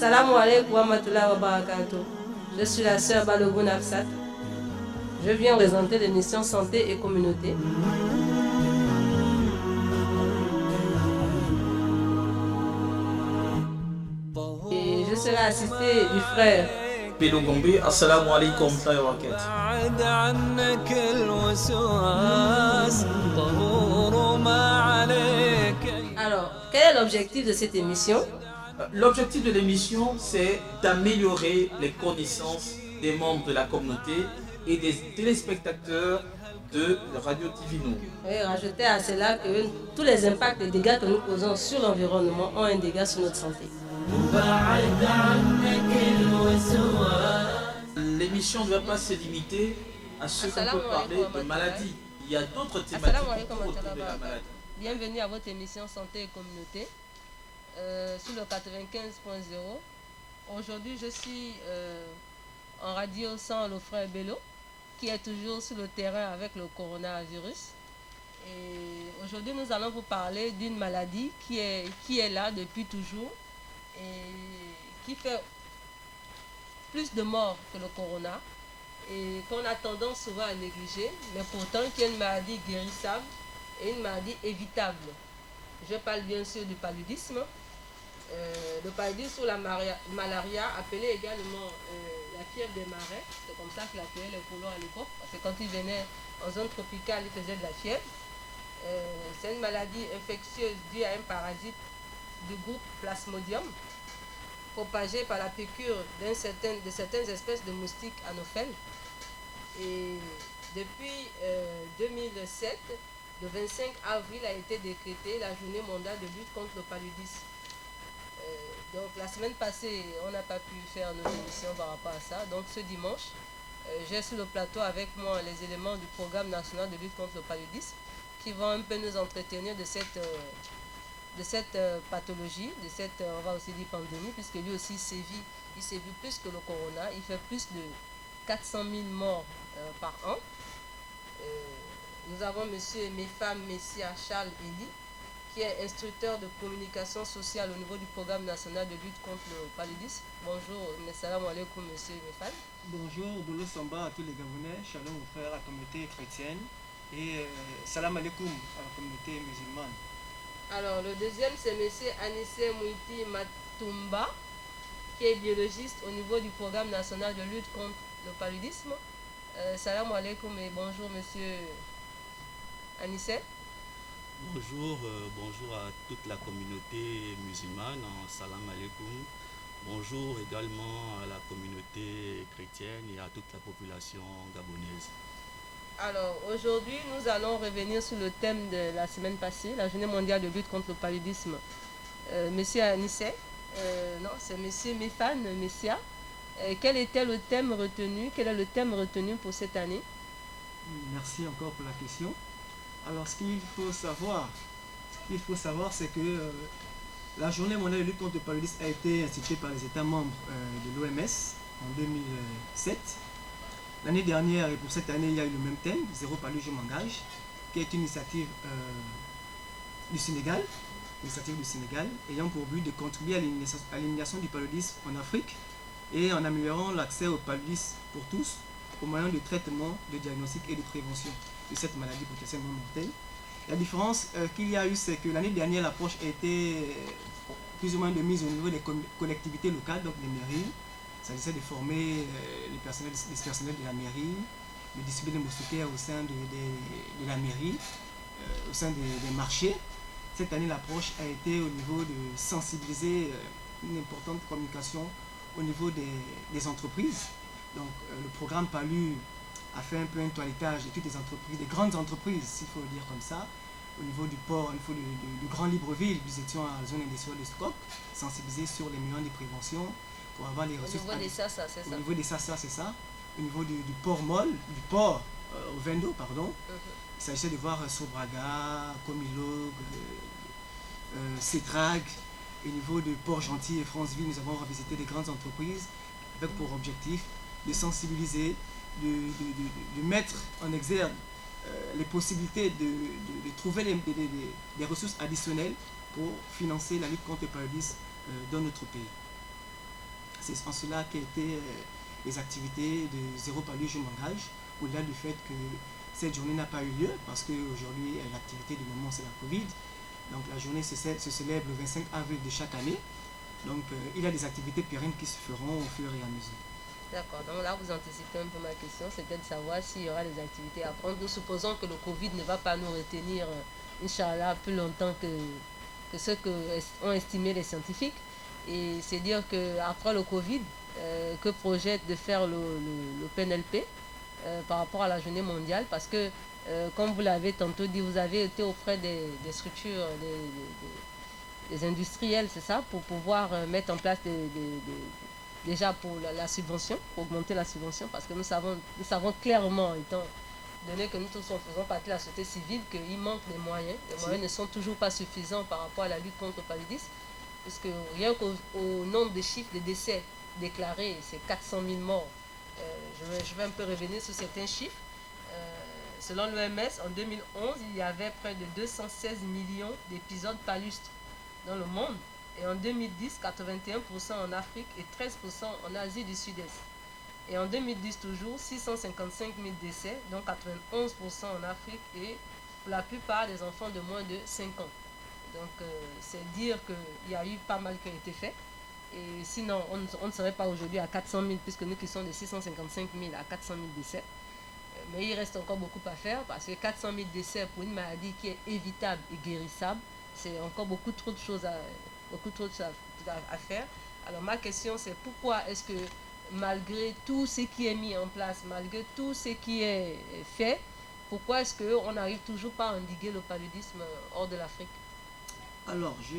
Assalamu alaikum wa rahmatullahi wa barakatuh. Je suis la sœur Balogun Afsat. Je viens présenter l'émission Santé et Communauté. Et je serai assistée du frère Pélo Gombe. Assalamu alaikum wa barakatuh. Alors, quel est l'objectif de cette émission? L'objectif de l'émission, c'est d'améliorer les connaissances des membres de la communauté et des téléspectateurs de Radio Divino. Oui, rajouter à cela que tous les impacts et dégâts que nous causons sur l'environnement ont un dégât sur notre santé. L'émission ne va pas se limiter à ce qu'on peut parler de maladie. Il y a d'autres thématiques autour de la maladie. Bienvenue à votre émission Santé et Communauté sur le 95.0. Aujourd'hui, je suis en radio sans le frère Bello, qui est toujours sur le terrain avec le coronavirus. Et aujourd'hui, nous allons vous parler d'une maladie qui est là depuis toujours et qui fait plus de morts que le corona et qu'on a tendance souvent à négliger, mais pourtant qui est une maladie guérissable et une maladie évitable. Je parle bien sûr du paludisme. Le paludisme ou la malaria, appelée également la fièvre des marais, c'est comme ça qu'il appelait les colons à l'époque, parce que quand ils venaient en zone tropicale, ils faisaient de la fièvre. C'est une maladie infectieuse due à un parasite du groupe Plasmodium, propagé par la piqûre de certaines espèces de moustiques anopheles. Et depuis 2007, le 25 avril a été décrétée la journée mondiale de lutte contre le paludisme. Donc la semaine passée, on n'a pas pu faire nos émissions par rapport à ça. Donc ce dimanche, j'ai sur le plateau avec moi les éléments du programme national de lutte contre le paludisme qui vont un peu nous entretenir de cette pathologie, de cette, on va aussi dire pandémie, puisque lui aussi il sévit plus que le corona. Il fait plus de 400 000 morts par an. Nous avons monsieur et mesdames, Messia Charles Eli, qui est instructeur de communication sociale au niveau du programme national de lutte contre le paludisme. Bonjour, salam alaikum, monsieur et mesdames. Bonjour, Bolo Samba à tous les Gabonais, shalom aux frères à la communauté chrétienne et salam alaikum à la communauté musulmane. Alors, le deuxième, c'est monsieur Anissé Mouiti Matumba, qui est biologiste au niveau du programme national de lutte contre le paludisme. Salam alaikum et bonjour, monsieur Anissé. Bonjour, bonjour à toute la communauté musulmane, salam alaikum. Bonjour également à la communauté chrétienne et à toute la population gabonaise. Alors aujourd'hui, nous allons revenir sur le thème de la semaine passée, la journée mondiale de lutte contre le paludisme. Monsieur Anissé, non, c'est monsieur Méfane Messia. Quel était le thème retenu? Quel est le thème retenu pour cette année? Merci encore pour la question. Alors, ce qu'il faut savoir, c'est que la journée mondiale de lutte contre le paludisme a été instituée par les États membres de l'OMS en 2007. L'année dernière et pour cette année, il y a eu le même thème, Zéro palud, je m'engage, qui est une initiative du Sénégal, ayant pour but de contribuer à l'élimination du paludisme en Afrique et en améliorant l'accès au paludisme pour tous, au moyen de traitement, de diagnostic et de prévention de cette maladie potentiellement mortelle. La différence qu'il y a eu, c'est que l'année dernière, l'approche a été plus ou moins de mise au niveau des collectivités locales, donc les mairies. Il s'agissait de former les personnels de la mairie, de distribuer des moustiquaires au sein de la mairie, au sein des marchés. Cette année, l'approche a été au niveau de sensibiliser une importante communication au niveau des entreprises. Donc le programme PALU a fait un peu un toilettage de toutes les entreprises, des grandes entreprises, s'il faut le dire comme ça, au niveau du port, au niveau du Grand Libreville. Nous étions à la zone industrielle de Stock, sensibilisés sur les moyens de prévention pour avoir les ressources. Au niveau des SASA, c'est ça. Au niveau des SASA, c'est ça. Au niveau du port Moll, du port au Vendo, pardon. Il s'agissait de voir Sobraga, Comilog, Cetrag. Au niveau de Port-Gentil et Franceville, nous avons revisité des grandes entreprises avec pour objectif de sensibiliser, de mettre en exergue les possibilités de trouver des ressources additionnelles pour financer la lutte contre le paludisme dans notre pays. C'est en cela qu'ont été les activités de Zéro Paludisme, je m'engage, au-delà du fait que cette journée n'a pas eu lieu, parce qu'aujourd'hui, l'activité du moment, c'est la Covid. Donc la journée se célèbre le 25 avril de chaque année. Donc il y a des activités pérennes qui se feront au fur et à mesure. D'accord, donc là vous anticipez un peu ma question, c'était de savoir s'il y aura des activités à prendre. Nous supposons que le Covid ne va pas nous retenir, Inch'Allah, plus longtemps que ce qu'ont estimé les scientifiques. Et c'est dire qu'après le Covid, que projette de faire le PNLP par rapport à la journée mondiale, parce que, comme vous l'avez tantôt dit, vous avez été auprès des structures, des industriels, c'est ça, pour pouvoir mettre en place déjà pour la subvention, pour augmenter la subvention, parce que nous savons clairement, étant donné que nous tous faisons partie de la société civile, qu'il manque des moyens. Les moyens ne sont toujours pas suffisants par rapport à la lutte contre le paludisme, puisque rien qu'au nombre de chiffres de décès déclarés, c'est 400 000 morts. Je vais un peu revenir sur certains chiffres. Selon l'OMS, en 2011, il y avait près de 216 millions d'épisodes palustres dans le monde. Et en 2010, 81% en Afrique et 13% en Asie du Sud-Est. Et en 2010 toujours, 655 000 décès, dont 91% en Afrique et pour la plupart des enfants de moins de 5 ans. Donc c'est dire qu'il y a eu pas mal qui a été fait. Et sinon, on ne serait pas aujourd'hui à 400 000, puisque nous qui sommes de 655 000 à 400 000 décès. Mais il reste encore beaucoup à faire, parce que 400 000 décès pour une maladie qui est évitable et guérissable, c'est encore beaucoup trop de choses à faire. Alors ma question c'est pourquoi est-ce que malgré tout ce qui est mis en place, malgré tout ce qui est fait, pourquoi est-ce qu'on n'arrive toujours pas à endiguer le paludisme hors de l'Afrique? Alors je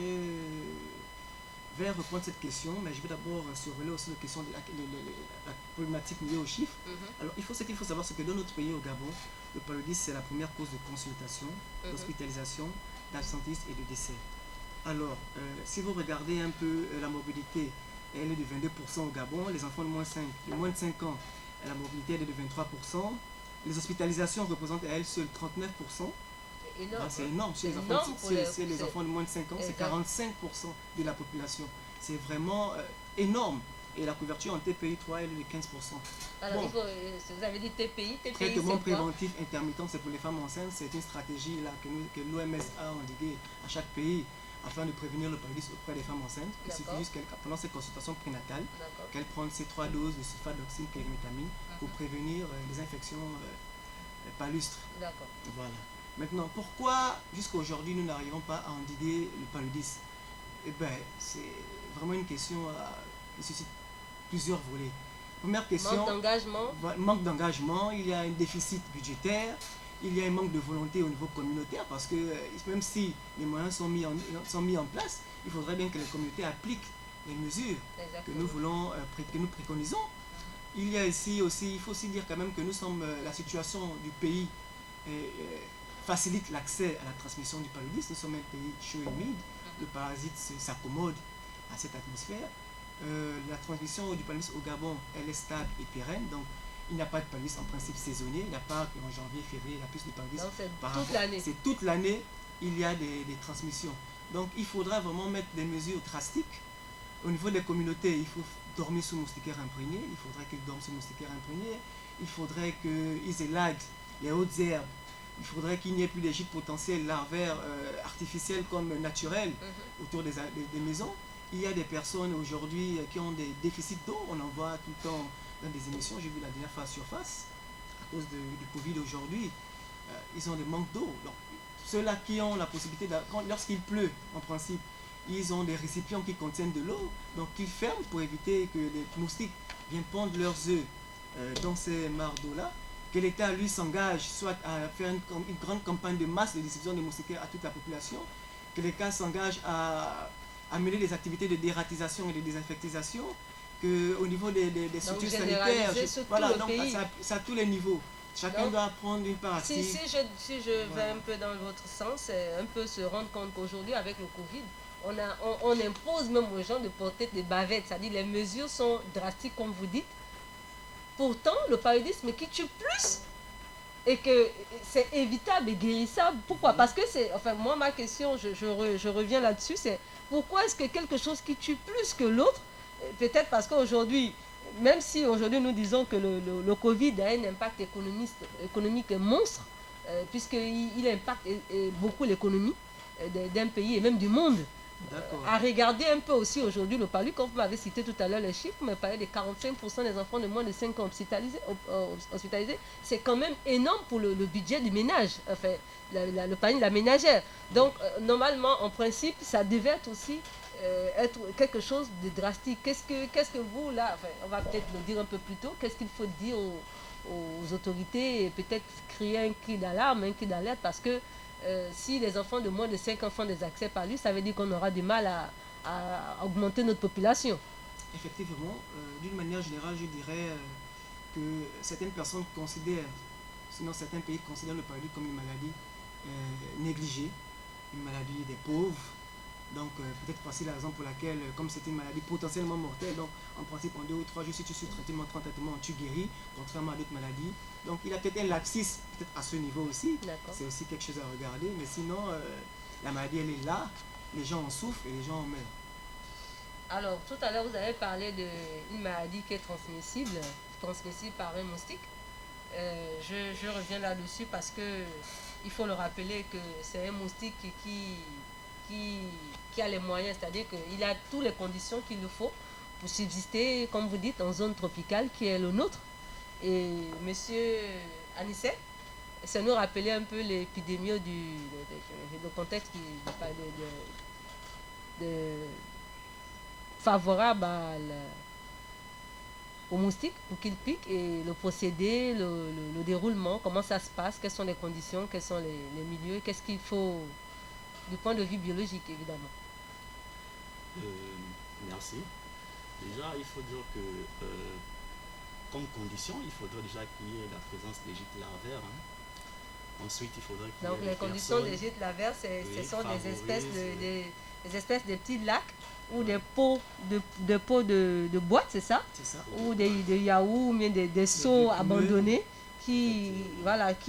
vais reprendre cette question, mais je vais d'abord survoler aussi la question de la problématique liée aux chiffres. Alors ce qu'il faut savoir, c'est que dans notre pays, au Gabon, le paludisme c'est la première cause de consultation, d'hospitalisation, d'absentéisme et de décès. Alors, si vous regardez un peu la mobilité, elle est de 22% au Gabon. Les enfants de moins de 5 ans, la mobilité elle est de 23%. Les hospitalisations représentent à elles seules 39%. C'est énorme. Chez les enfants de moins de 5 ans, c'est 45% de la population. C'est vraiment énorme. Et la couverture en TPI 3, elle est de 15%. Alors, vous avez dit TPI, traitement préventif intermittent, c'est pour les femmes enceintes. C'est une stratégie là, que l'OMS a endiguée à chaque pays, afin de prévenir le paludisme auprès des femmes enceintes. Il suffit juste pendant ces consultations prénatales, qu'elles prennent ces 3 doses de sulfate d'oxyne clémétamine pour prévenir les infections palustres. Voilà. Maintenant, pourquoi jusqu'à aujourd'hui nous n'arrivons pas à endiguer le paludisme? Eh bien, c'est vraiment une question qui suscite plusieurs volets. Première question, manque d'engagement, il y a un déficit budgétaire. Il y a un manque de volonté au niveau communautaire, parce que même si les moyens sont mis en place, il faudrait bien que les communautés appliquent les mesures que nous voulons, que nous préconisons. Il y a ici aussi, il faut aussi dire quand même que la situation du pays facilite l'accès à la transmission du paludisme. Nous sommes un pays chaud et humide, le parasite s'accommode à cette atmosphère. La transmission du paludisme au Gabon, elle est stable et pérenne, donc il n'y a pas de paludisme en principe saisonnier, il n'y a pas qu'en janvier, février, il y a plus de paludisme. C'est toute l'année. C'est toute l'année, il y a des transmissions. Donc il faudra vraiment mettre des mesures drastiques. Au niveau des communautés, il faut dormir sous moustiquaires imprégnés, il faudrait qu'ils dorment sous moustiquaires imprégnés, il faudrait qu'ils élaguent les hautes herbes, il faudrait qu'il n'y ait plus des gîtes potentiels larvaires artificiels comme naturels autour des maisons. Il y a des personnes aujourd'hui qui ont des déficits d'eau, on en voit tout le temps dans des émissions, j'ai vu la dernière fois Surface, à cause du Covid aujourd'hui, ils ont des manques d'eau. Ceux-là qui ont la possibilité, lorsqu'il pleut en principe, ils ont des récipients qui contiennent de l'eau, donc ils ferment pour éviter que les moustiques viennent pondre leurs œufs dans ces mares d'eau-là, que l'État lui s'engage soit à faire une grande campagne de masse de distribution de moustiquaires à toute la population, que l'État s'engage à mener des activités de dératisation et de désinfectisation, qu'au niveau des structures sanitaires, voilà, donc c'est à tous les niveaux. Chacun doit prendre une part active. Si je vais un peu dans votre sens, c'est un peu se rendre compte qu'aujourd'hui, avec le Covid, on impose même aux gens de porter des bavettes, c'est-à-dire les mesures sont drastiques, comme vous dites. Pourtant, le paludisme qui tue plus et que c'est évitable et guérissable. Pourquoi? Parce que moi, ma question, je reviens là-dessus, c'est pourquoi est-ce que quelque chose qui tue plus que l'autre peut-être parce qu'aujourd'hui, même si aujourd'hui nous disons que le Covid a un impact économique monstre, puisqu'il impacte beaucoup l'économie d'un pays et même du monde. À regarder un peu aussi aujourd'hui le palu, comme vous m'avez cité tout à l'heure les chiffres, vous m'avez parlé de 45% des enfants de moins de 5 ans hospitalisés. C'est quand même énorme pour le budget du ménage, enfin le panier de la ménagère. Donc normalement, en principe, ça devait être aussi être quelque chose de drastique. Qu'est-ce que vous, là, enfin, on va peut-être le dire un peu plus tôt, qu'est-ce qu'il faut dire aux autorités et peut-être créer un cri d'alarme, un cri d'alerte, parce que si les enfants de moins de 5 ans font des accès par lui, ça veut dire qu'on aura du mal à augmenter notre population. Effectivement, d'une manière générale, je dirais que certaines personnes considèrent, sinon certains pays considèrent le paludisme comme une maladie négligée, une maladie des pauvres. Donc peut-être voici la raison pour laquelle, comme c'est une maladie potentiellement mortelle, donc en principe en 2 ou 3 jours, si tu suis traitement, 30 traitements, tu guéris, contrairement à d'autres maladies. Donc il a peut-être un laxisme, peut-être à ce niveau aussi. C'est aussi quelque chose à regarder. Mais sinon, la maladie, elle est là, les gens en souffrent et les gens en meurent. Alors, tout à l'heure, vous avez parlé d'une maladie qui est transmissible par un moustique. Je reviens là-dessus parce que il faut le rappeler que c'est un moustique qui a les moyens, c'est-à-dire qu'il a toutes les conditions qu'il nous faut pour subsister, comme vous dites, en zone tropicale qui est le nôtre. Et monsieur Anicet, ça nous rappelait un peu l'épidémie le contexte favorable aux moustiques pour qu'ils piquent et le procédé, le déroulement, comment ça se passe, quelles sont les conditions, quels sont les milieux, qu'est-ce qu'il faut du point de vue biologique évidemment. Merci. Déjà, il faut dire que comme condition, il faudrait déjà qu'il y ait la présence des gîtes larvaires. Ensuite, il faudrait qu'il y ait. Donc, les conditions des gîtes larvaires, ce sont des espèces de petits lacs ou des pots de boîte, c'est ça? C'est ça. Ou des yaourts ou bien des seaux abandonnés qui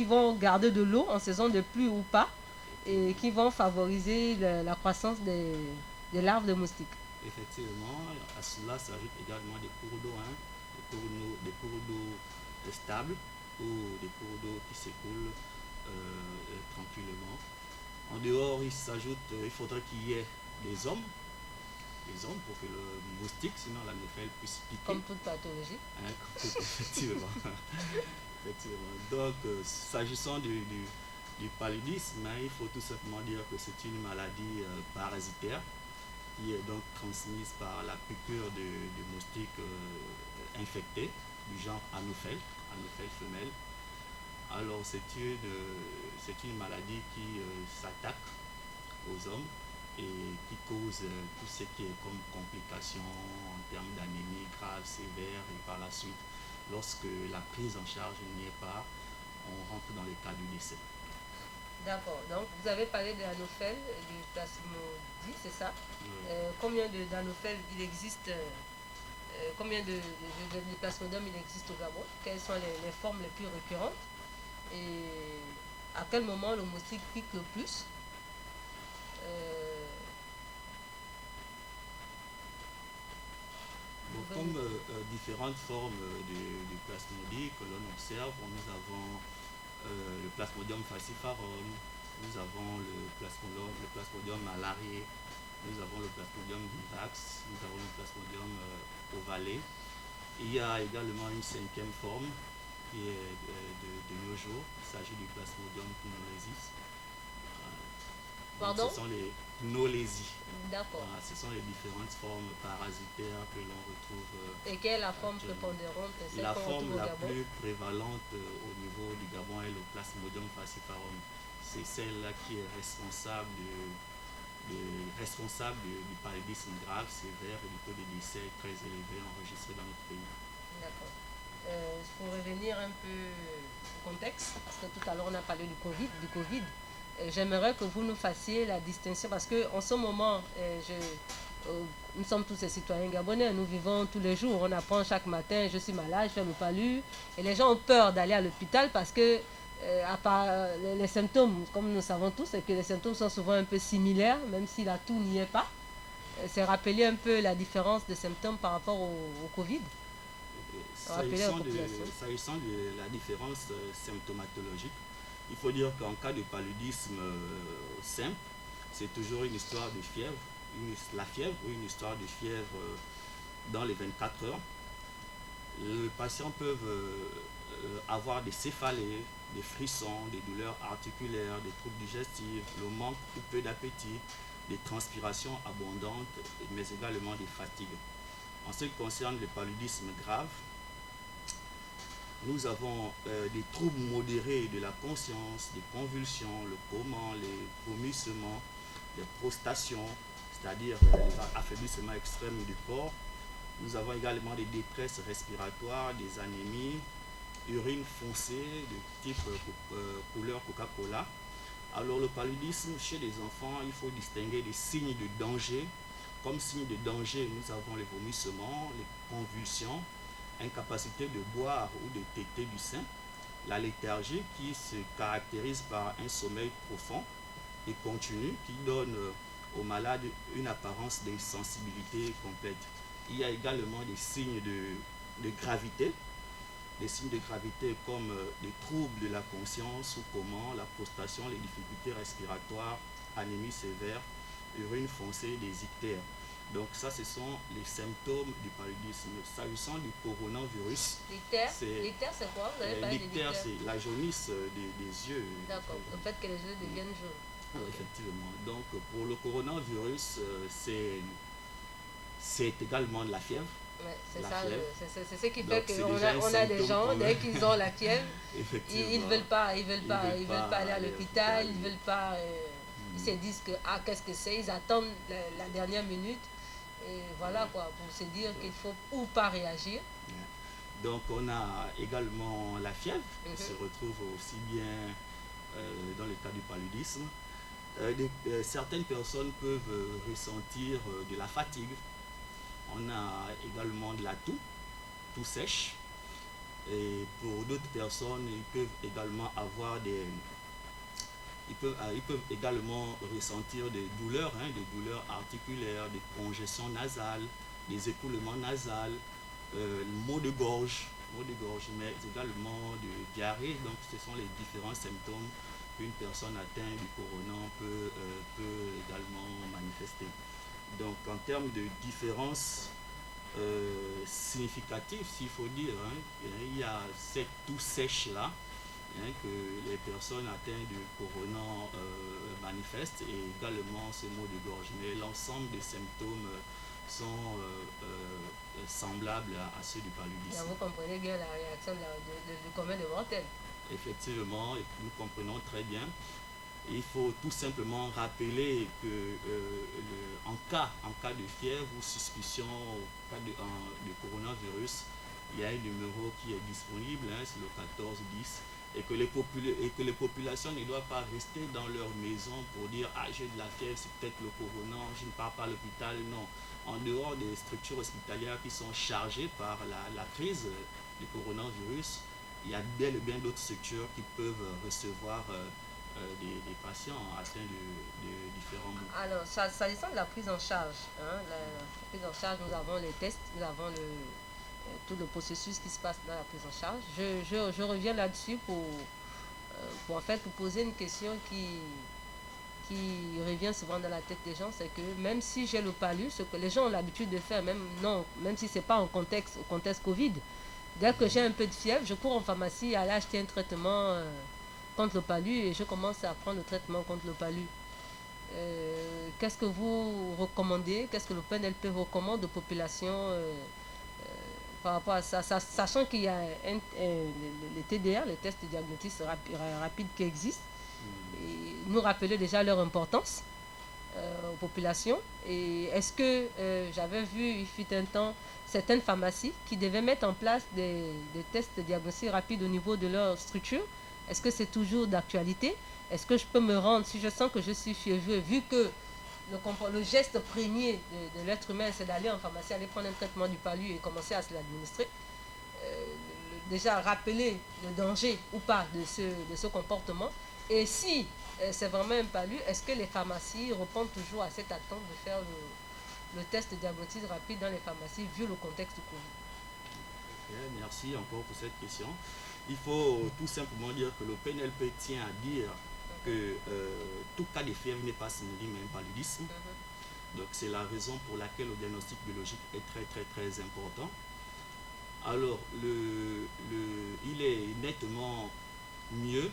vont garder de l'eau en saison de pluie ou pas et qui vont favoriser la croissance des larves de moustiques. Effectivement, à cela s'ajoute également des cours d'eau, des cours d'eau stables ou des cours d'eau qui s'écoulent tranquillement. En dehors, il faudrait qu'il y ait des hommes pour que le moustique, sinon l'anophèle, puisse piquer. Comme toute pathologie. Effectivement. Donc, s'agissant du paludisme, il faut tout simplement dire que c'est une maladie parasitaire qui est donc transmise par la piqûre de moustiques infectés du genre anophèle femelle. Alors c'est une maladie qui s'attaque aux hommes et qui cause tout ce qui est comme complications en termes d'anémie grave, sévère, et par la suite, lorsque la prise en charge n'y est pas, on rentre dans le cas du décès. D'accord. Donc, vous avez parlé de l'anophèle et du plasmodie, c'est ça? Combien d'anophèles il existe combien de plasmodium il existe au Gabon? Quelles sont les formes les plus récurrentes? Et à quel moment le moustique pique le plus? Comme différentes formes du plasmodie que l'on observe, nous avons le plasmodium falciparum, nous avons le plasmodium malariae, nous avons le plasmodium vivax, nous avons le plasmodium ovale. Il y a également une 5e forme qui est de nos jours, il s'agit du plasmodium pneumolésis. Pardon? Ce sont les pneumolésies. D'accord. Ce sont les différentes formes parasitaires que l'on retrouve. Et quelle est la forme prépondérante? La forme la plus prévalente au niveau du Gabon est le plasmodium falciparum. C'est celle-là qui est responsable du paludisme grave, sévère et du taux de décès très élevé enregistré dans notre pays. D'accord. Pour revenir un peu au contexte, parce que tout à l'heure on a parlé du Covid. J'aimerais que vous nous fassiez la distinction parce qu'en ce moment, nous sommes tous des citoyens gabonais, nous vivons tous les jours, on apprend chaque matin, je suis malade, je fais le palu, et les gens ont peur d'aller à l'hôpital parce que, à part les symptômes, comme nous savons tous, c'est que les symptômes sont souvent un peu similaires, même si la toux n'y est pas. c'est rappeler un peu la différence de symptômes par rapport au Covid. S'agissant de la différence symptomatologique, il faut dire qu'en cas de paludisme simple, c'est toujours une histoire de fièvre, la fièvre ou une histoire de fièvre dans les 24 heures. Les patients peuvent avoir des céphalées, des frissons, des douleurs articulaires, des troubles digestifs, le manque ou peu d'appétit, des transpirations abondantes, mais également des fatigues. En ce qui concerne le paludisme grave, nous avons des troubles modérés de la conscience, des convulsions, le coma, les vomissements, les prostrations, c'est-à-dire les affaiblissements extrêmes du corps. Nous avons également des détresses respiratoires, des anémies, urine foncée de type couleur Coca-Cola. Alors le paludisme chez les enfants, il faut distinguer des signes de danger. Comme signe de danger, nous avons les vomissements, les convulsions, incapacité de boire ou de téter du sein, la léthargie qui se caractérise par un sommeil profond et continu qui donne aux malades une apparence d'insensibilité complète. Il y a également des signes de gravité, des signes de gravité comme des troubles de la conscience ou coma, la prostration, les difficultés respiratoires, anémie sévère, urine foncée, des ictères. Donc ça, ce sont les symptômes du paludisme. S'agissant du coronavirus, l'ictère, c'est quoi? Vous avez parlé de l'ictère, c'est la jaunisse des yeux. D'accord, le fait que les yeux deviennent jaunes. Effectivement. Donc pour le coronavirus, c'est également de la fièvre. Ouais, c'est ça, c'est ce qui fait qu'on a des gens, dès qu'ils ont la fièvre, ils ne veulent pas aller à l'hôpital, ils veulent pas, ils se disent que qu'est-ce que c'est, ils attendent la dernière minute, et voilà quoi, pour se dire qu'il faut ou pas réagir. Donc on a également la fièvre, qui se retrouve aussi bien dans le cas du paludisme. Certaines personnes peuvent ressentir de la fatigue. On a également de la toux sèche. Et pour d'autres personnes, ils peuvent également avoir ils peuvent également ressentir des douleurs articulaires, des congestions nasales, des écoulements nasales, maux de gorge, mais également de diarrhée. Donc ce sont les différents symptômes qu'une personne atteinte du corona peut également manifester. Donc en termes de différences significatives, s'il faut dire, il y a cette toux sèche là que les personnes atteintes du corona manifestent, et également ce maux de gorge. Mais l'ensemble des symptômes sont semblables à ceux du paludisme. Vous comprenez bien la réaction du commun des mortels. Effectivement, et nous comprenons très bien. Il faut tout simplement rappeler que en cas de fièvre ou suspicion au cas de coronavirus, il y a un numéro qui est disponible, c'est le 1410, et que les populations ne doivent pas rester dans leur maison pour dire « Ah, j'ai de la fièvre, c'est peut-être le corona, je ne pars pas à l'hôpital ». Non, en dehors des structures hospitalières qui sont chargées par la crise du coronavirus, il y a bel et bien d'autres structures qui peuvent recevoir des patients atteints de différents maux. Alors, s'agissant de la prise en charge, nous avons les tests, nous avons tout le processus qui se passe dans la prise en charge. Je reviens là-dessus pour en fait vous poser une question qui revient souvent dans la tête des gens, c'est que même si j'ai le palu, ce que les gens ont l'habitude de faire, même si ce n'est pas au contexte Covid, dès que j'ai un peu de fièvre, je cours en pharmacie à aller acheter un traitement contre le palu, et je commence à prendre le traitement contre le palu. Qu'est-ce que vous recommandez, qu'est-ce que le PNLP recommande aux populations par rapport à ça, sachant qu'il y a les TDR, les tests de diagnostic rapides qui existent, et nous rappeler déjà leur importance aux populations. Et est-ce que j'avais vu, il fut un temps, certaines pharmacies qui devaient mettre en place des tests de diagnostic rapides au niveau de leur structure? Est-ce que c'est toujours d'actualité? Est-ce que je peux me rendre, si je sens que je suis fiévreux, vu que le geste premier de l'être humain, c'est d'aller en pharmacie, aller prendre un traitement du palu et commencer à se l'administrer, déjà rappeler le danger ou pas de ce comportement. Et si c'est vraiment un palu, est-ce que les pharmacies répondent toujours à cette attente de faire le test diagnostic rapide dans les pharmacies vu le contexte Covid? Merci encore pour cette question. Il faut tout simplement dire que le PNLP tient à dire que tout cas de fièvre n'est pas synonyme d'un paludisme. Donc c'est la raison pour laquelle le diagnostic biologique est très très très important. Alors il est nettement mieux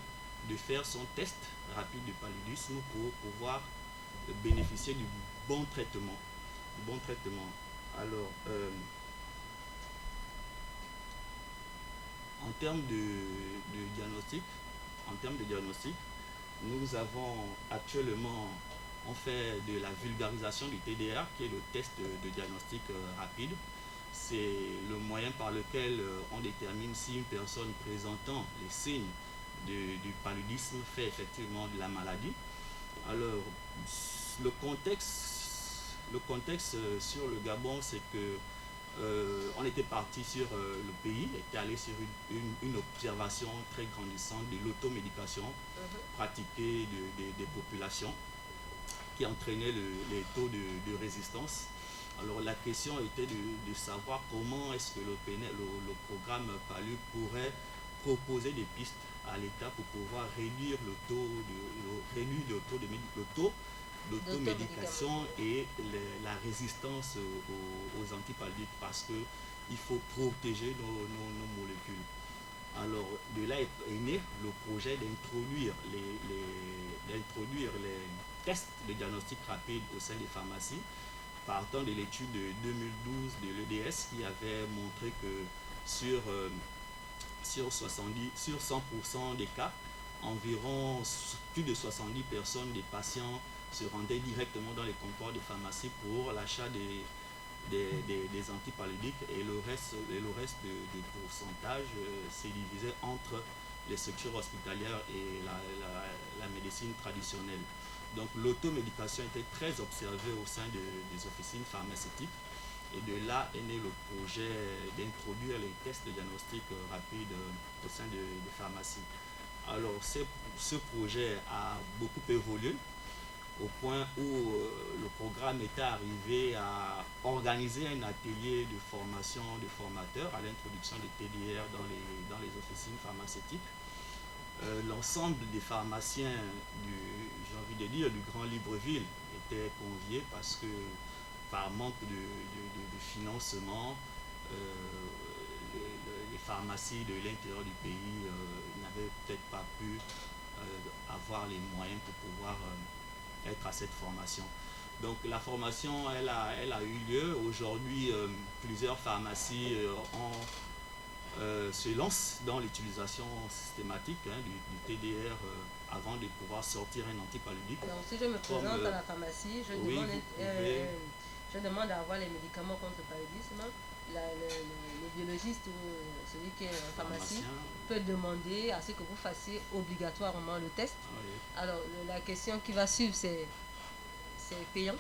de faire son test rapide de paludisme pour pouvoir bénéficier du bon traitement. Alors en termes de diagnostic, nous avons actuellement, on fait de la vulgarisation du TDR, qui est le test de diagnostic rapide. C'est le moyen par lequel on détermine si une personne présentant les signes du paludisme fait effectivement de la maladie. Alors, le contexte sur le Gabon, c'est que on était parti sur le pays, était allé sur une observation très grandissante de l'automédication pratiquée des populations qui entraînait les taux de résistance. Alors la question était de savoir comment est-ce que le programme PALU pourrait proposer des pistes à l'État pour pouvoir réduire le taux d'automédication et la résistance aux antipaludiques, parce qu'il faut protéger nos molécules. Alors de là est né le projet d'introduire les tests de diagnostic rapide au sein des pharmacies, partant de l'étude de 2012 de l'EDS qui avait montré que sur 100% des cas, environ plus de 70 personnes, des patients, se rendaient directement dans les comptoirs de pharmacie pour l'achat des antipaludiques, et le reste de pourcentage s'est divisé entre les structures hospitalières et la médecine traditionnelle. Donc l'automédication était très observée au sein des officines pharmaceutiques, et de là est né le projet d'introduire les tests de diagnostic rapide au sein des pharmacies. Alors ce projet a beaucoup évolué au point où le programme était arrivé à organiser un atelier de formation de formateurs à l'introduction des TDR dans les officines pharmaceutiques. L'ensemble des pharmaciens du Grand Libreville étaient conviés, parce que par manque de financement, les pharmacies de l'intérieur du pays n'avaient peut-être pas pu avoir les moyens pour pouvoir être à cette formation. Donc la formation, elle a eu lieu. Aujourd'hui, plusieurs pharmacies se lancent dans l'utilisation systématique du TDR avant de pouvoir sortir un antipaludique. Donc si je me présente à la pharmacie, je demande à avoir les médicaments contre le paludisme. Le biologiste ou celui qui est en pharmacie peut demander à ce que vous fassiez obligatoirement le test. Oui. Alors la question qui va suivre, c'est payant?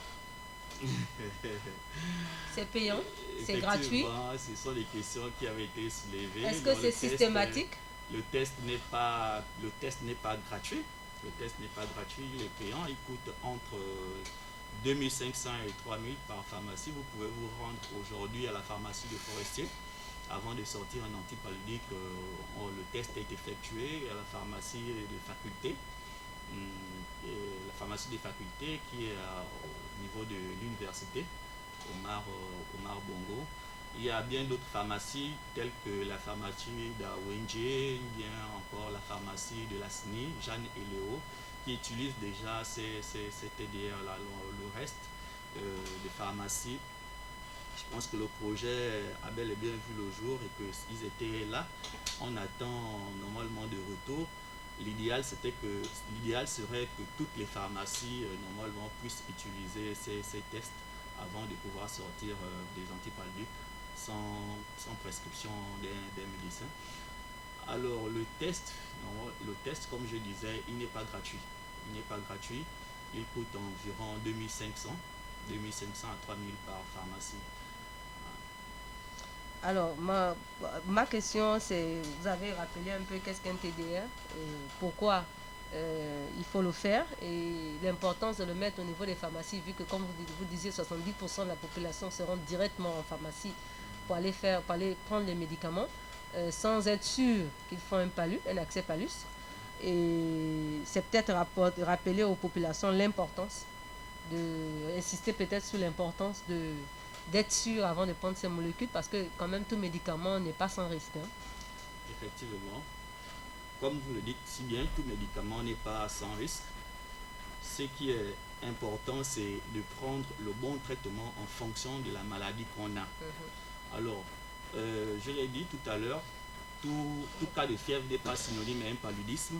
C'est payant? C'est gratuit? Ce sont des questions qui avaient été soulevées. Est-ce que c'est systématique? Le test n'est pas gratuit. Le test n'est pas gratuit, il est payant. Il coûte entre 2500 et 3000 par pharmacie. Vous pouvez vous rendre aujourd'hui à la pharmacie de Forestier. Avant de sortir un antipaludique, le test est effectué à la pharmacie de faculté. La pharmacie des facultés qui est au niveau de l'université, Omar Bongo. Il y a bien d'autres pharmacies telles que la pharmacie d'Awenje, bien encore la pharmacie de la SNI, Jeanne et Léo, qui utilisent déjà ces TDR-là. Le reste des pharmacies, je pense que le projet a bel et bien vu le jour et qu'ils étaient là. On attend normalement de retour. L'idéal serait que toutes les pharmacies normalement puissent utiliser ces tests avant de pouvoir sortir des antipaludiques sans prescription des médecins. Alors le test, comme je disais, il n'est pas gratuit. Il coûte environ 2500 à 3000 par pharmacie. Alors, ma question, c'est, vous avez rappelé un peu qu'est-ce qu'un TDR et pourquoi il faut le faire, et l'importance de le mettre au niveau des pharmacies, vu que comme vous disiez, 70% de la population se rend directement en pharmacie pour aller prendre les médicaments sans être sûr qu'ils font un accès palus. Et c'est peut-être rappeler aux populations l'importance insister peut-être sur l'importance d'être sûr avant de prendre ces molécules, parce que quand même tout médicament n'est pas sans risque. Effectivement, comme vous le dites si bien, tout médicament n'est pas sans risque. Ce qui est important, c'est de prendre le bon traitement en fonction de la maladie qu'on a. Alors, je l'ai dit tout à l'heure, tout cas de fièvre n'est pas synonyme à un paludisme.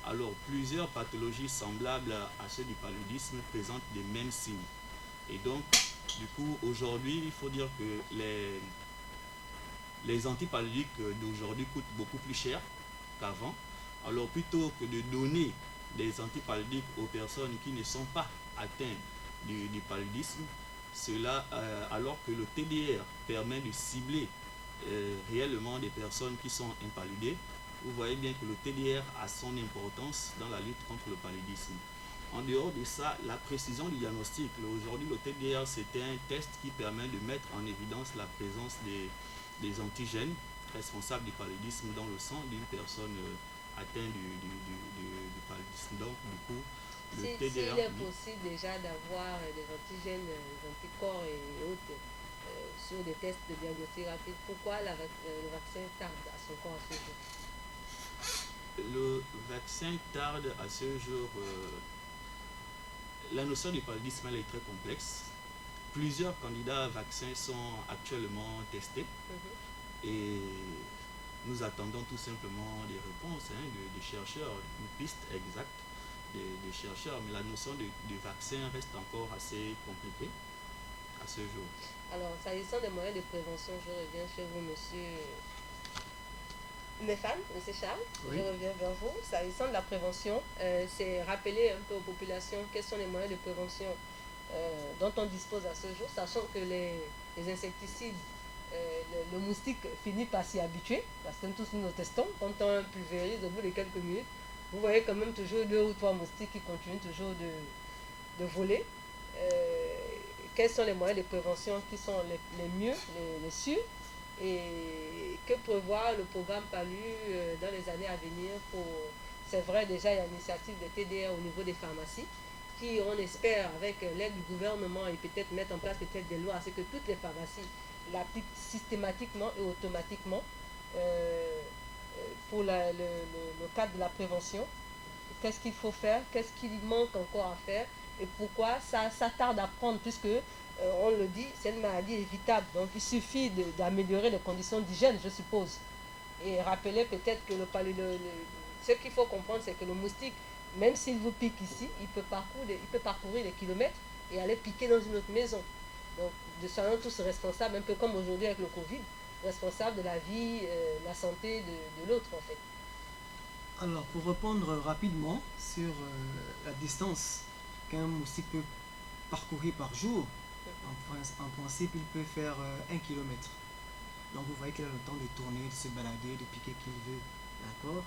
Alors, plusieurs pathologies semblables à ceux du paludisme présentent les mêmes signes. Et donc, du coup, aujourd'hui, il faut dire que les antipaludiques d'aujourd'hui coûtent beaucoup plus cher qu'avant. Alors, plutôt que de donner des antipaludiques aux personnes qui ne sont pas atteintes du paludisme, alors que le TDR permet de cibler réellement des personnes qui sont impaludées, vous voyez bien que le TDR a son importance dans la lutte contre le paludisme. En dehors de ça, la précision du diagnostic. Aujourd'hui, le TDR, c'est un test qui permet de mettre en évidence la présence des antigènes responsables du paludisme dans le sang d'une personne atteinte du paludisme. Donc, du coup, le TDR... S'il est possible déjà d'avoir des antigènes, des anticorps et autres sur des tests de diagnostic rapide, pourquoi le vaccin tarde à son corps à ce jour? Le vaccin tarde à ce jour. La notion du paludisme, elle est très complexe. Plusieurs candidats vaccins sont actuellement testés et nous attendons tout simplement des réponses des chercheurs, une piste exacte des chercheurs, mais la notion de vaccin reste encore assez compliquée à ce jour. Alors, s'agissant des moyens de prévention, je reviens chez vous, monsieur Charles, oui. Je reviens vers vous. S'agissant de la prévention, c'est rappeler un peu aux populations quels sont les moyens de prévention dont on dispose à ce jour, sachant que les insecticides, le moustique finit par s'y habituer, parce que tous nous testons, quand on pulvérise au bout de quelques minutes, vous voyez quand même toujours 2 ou 3 moustiques qui continuent toujours de voler. Quels sont les moyens de prévention qui sont les mieux, les sûrs, et que prévoit le programme PALU dans les années à venir c'est vrai, déjà il y a l'initiative de TDR au niveau des pharmacies qui, on espère, avec l'aide du gouvernement et peut-être mettre en place peut-être des lois, c'est que toutes les pharmacies l'appliquent systématiquement et automatiquement pour le cadre de la prévention. Qu'est-ce qu'il faut faire, qu'est-ce qu'il manque encore à faire et pourquoi ça tarde à prendre, puisque on le dit, c'est une maladie évitable. Donc il suffit d'améliorer les conditions d'hygiène, je suppose. Et rappeler peut-être que ce qu'il faut comprendre, c'est que le moustique, même s'il vous pique ici, il peut parcourir des kilomètres et aller piquer dans une autre maison. Donc, nous soyons tous responsables, un peu comme aujourd'hui avec le Covid, responsables de la vie, la santé de l'autre en fait. Alors, pour répondre rapidement sur la distance qu'un moustique peut parcourir par jour, en principe, il peut faire 1 kilomètre. Donc, vous voyez qu'il a le temps de tourner, de se balader, de piquer qu'il veut. D'accord ?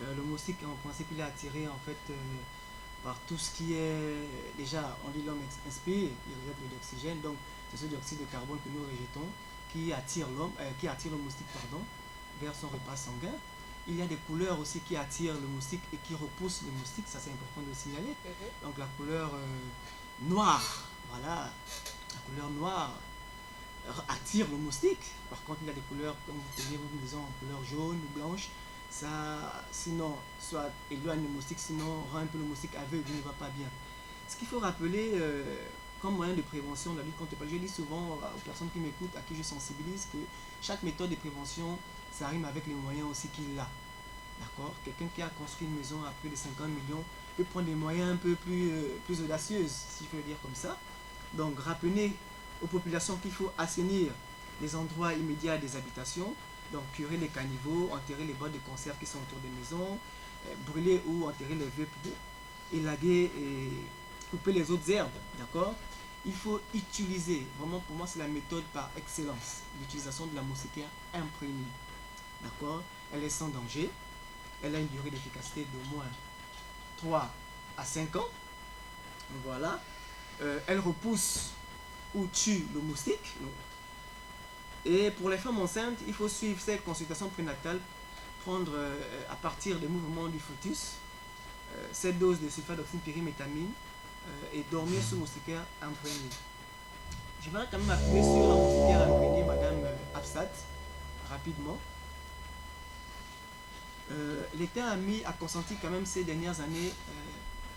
Le moustique, en principe, il est attiré en fait par tout ce qui est... Déjà, on dit l'homme inspire, il rejette de l'oxygène. Donc, c'est ce dioxyde de carbone que nous rejetons qui attire le moustique vers son repas sanguin. Il y a des couleurs aussi qui attirent le moustique et qui repoussent le moustique, ça c'est important de le signaler. Donc la couleur noire, voilà, la couleur noire attire le moustique. Par contre, il y a des couleurs, comme vous disons, en couleur jaune ou blanche, ça, sinon, soit éloigne le moustique, sinon rend un peu le moustique aveugle, il ne va pas bien. Ce qu'il faut rappeler comme moyen de prévention de la lutte contre le paludisme, je dis souvent aux personnes qui m'écoutent, à qui je sensibilise, que chaque méthode de prévention, ça rime avec les moyens aussi qu'il a. D'accord ? Quelqu'un qui a construit une maison à plus de 50 millions peut prendre des moyens un peu plus audacieux, si je peux le dire comme ça. Donc, rappelez aux populations qu'il faut assainir les endroits immédiats des habitations, donc curer les caniveaux, enterrer les boîtes de conserve qui sont autour des maisons, brûler ou enterrer les vieux poux, élaguer et couper les autres herbes. D'accord ? Il faut utiliser, vraiment pour moi c'est la méthode par excellence, l'utilisation de la moustiquaire imprégnée. D'accord ? Elle est sans danger, elle a une durée d'efficacité d'au moins 3 à 5 ans. Voilà. Elle repousse ou tue le moustique. Et pour les femmes enceintes, il faut suivre cette consultation prénatale, prendre à partir des mouvements du fœtus, cette dose de sulfadoxine pyrimétamine et dormir sous moustiquaire imprégné. Je vais quand même appuyer sur la moustiquaire imprégnée, Madame Absat, rapidement. L'État a consenti quand même ces dernières années